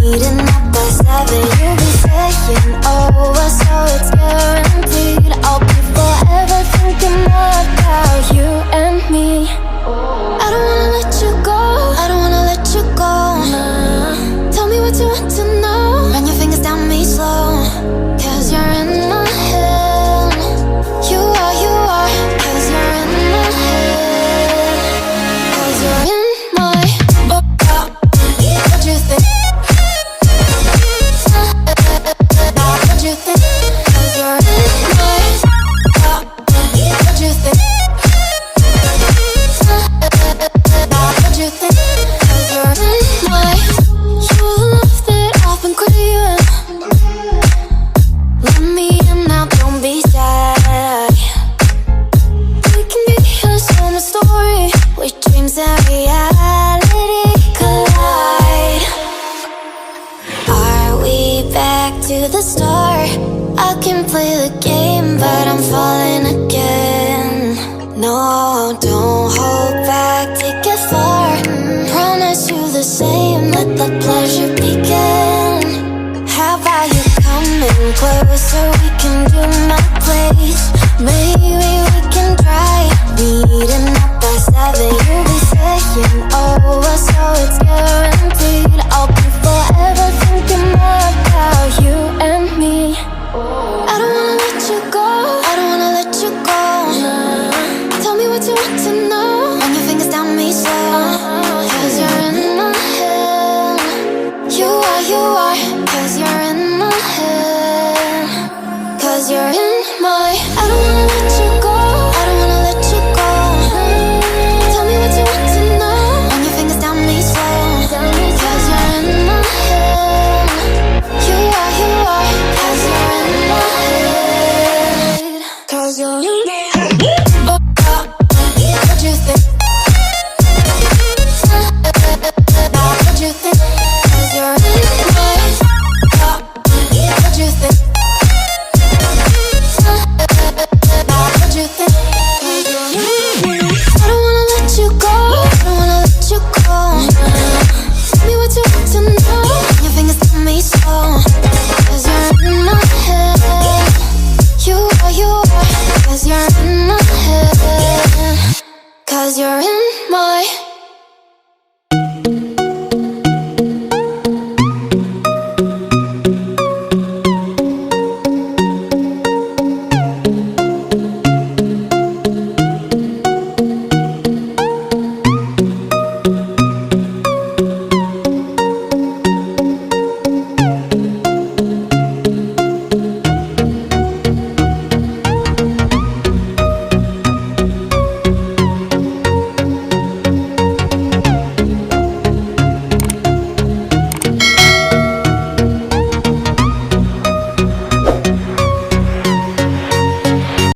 meeting up by 7. You'll be saying over, so it's guaranteed I'll be forever thinking more about you and me. I don't wanna let you go, I don't wanna let you go, nah. Tell me what you want to know, run your fingers down me slow. Cause you're in my head, you are, cause you're in my head. Cause you're in my what you think? What you think? Cause you're in my what you think? What you think? Cause you're in my you love that I've been craving. Let me in now, don't be shy. We can be a summer story where dreams and reality collide. Are we back to the start? I can play the game, but I'm falling again. No, don't hold back, take it far. Promise you the same, let the play